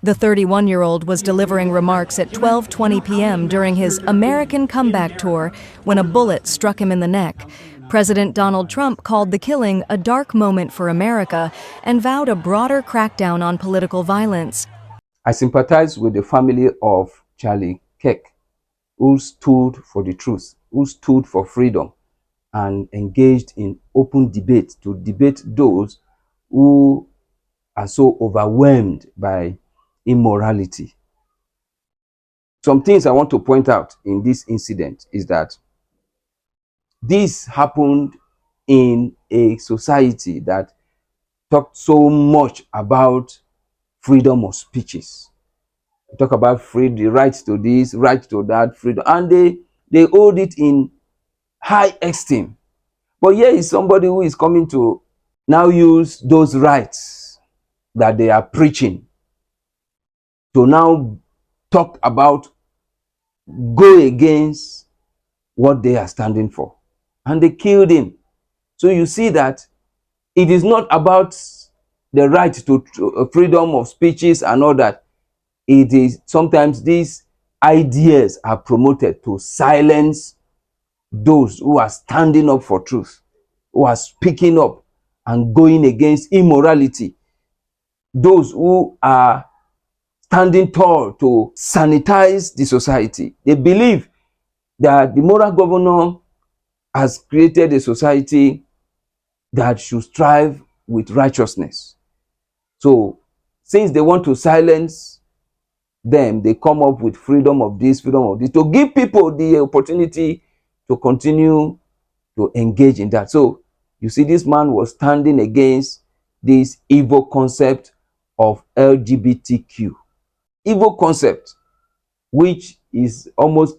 The 31-year-old was delivering remarks at 12:20 p.m. during his American comeback tour when a bullet struck him in the neck. President Donald Trump called the killing a dark moment for America and vowed a broader crackdown on political violence. I sympathize with the family of Charlie Kirk, who stood for the truth, who stood for freedom, and engaged in open debate to debate those who are so overwhelmed by immorality. Some things I want to point out in this incident is that this happened in a society that talked so much about freedom of speeches. We talk about the right to this, right to that, freedom, and they hold it in high esteem. But here is somebody who is coming to now use those rights that they are preaching to now talk about, go against what they are standing for. And they killed him. So you see that it is not about the right to freedom of speeches and all that. It is sometimes these ideas are promoted to silence those who are standing up for truth, who are speaking up and going against immorality, those who are standing tall to sanitize the society. They believe that the moral governor has created a society that should strive with righteousness. So, since they want to silence them, they come up with freedom of this, to give people the opportunity to continue to engage in that. So, you see, this man was standing against this evil concept of LGBTQ. Evil concept, which is almost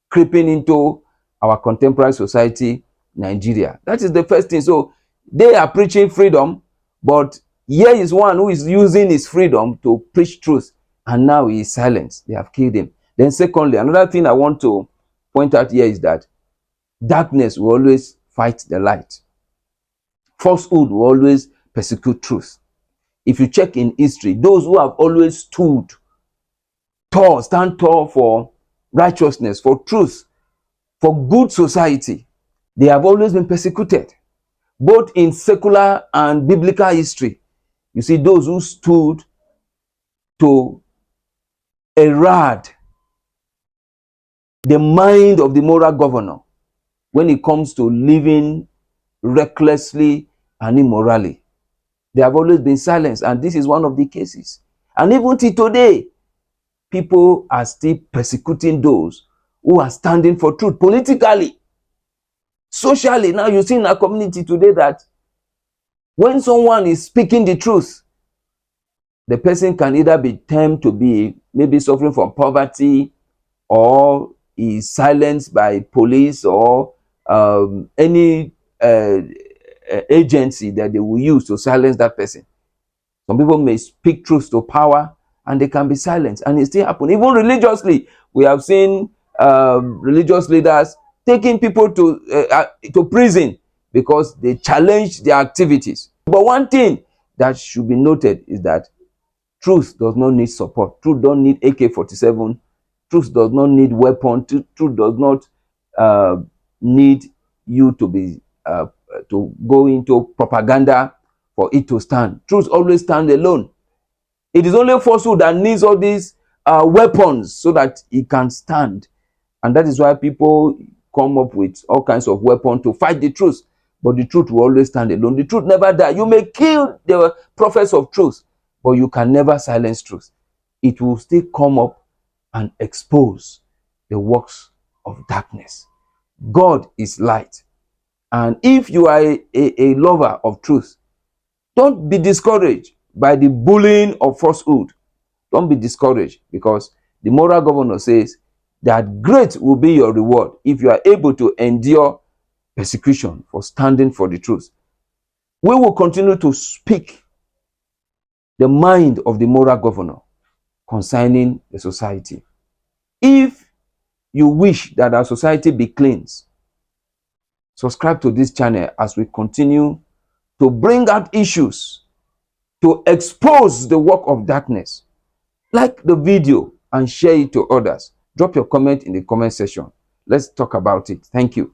creeping into our contemporary society, Nigeria. That is the first thing. So they are preaching freedom, but here is one who is using his freedom to preach truth, and now he is silenced. They have killed him. Then secondly, another thing I want to point out here is that darkness will always fight the light. Falsehood will always persecute truth. If you check in history, those who have always stood tall, stand tall for righteousness, for truth, for good society, they have always been persecuted. Both in secular and biblical history, you see those who stood to erode the mind of the moral governor when it comes to living recklessly and immorally. They have always been silenced, and this is one of the cases. And even till today, people are still persecuting those who are standing for truth politically, socially. Now you see in our community today that when someone is speaking the truth, the person can either be termed to be maybe suffering from poverty, or is silenced by police, or any agency that they will use to silence that person. Some people may speak truth to power and they can be silenced, and it still happens. Even religiously, we have seen religious leaders taking people to prison because they challenge their activities. But one thing that should be noted is that truth does not need support. Truth don't need AK-47. Truth does not need weapon. Truth does not need you to be to go into propaganda for it to stand. Truth always stands alone. It is only falsehood that needs all these weapons so that it can stand. And that is why people come up with all kinds of weapons to fight the truth. But the truth will always stand alone. The truth never dies. You may kill the prophets of truth, but you can never silence truth. It will still come up and expose the works of darkness. God is light. And if you are a lover of truth, don't be discouraged by the bullying of falsehood. Don't be discouraged, because the moral governor says that great will be your reward if you are able to endure persecution for standing for the truth. We will continue to speak the mind of the moral governor concerning the society. If you wish that our society be cleansed, subscribe to this channel as we continue to bring out issues to expose the work of darkness Like the video and share it to others. Drop your comment in the comment section. Let's talk about it. Thank you.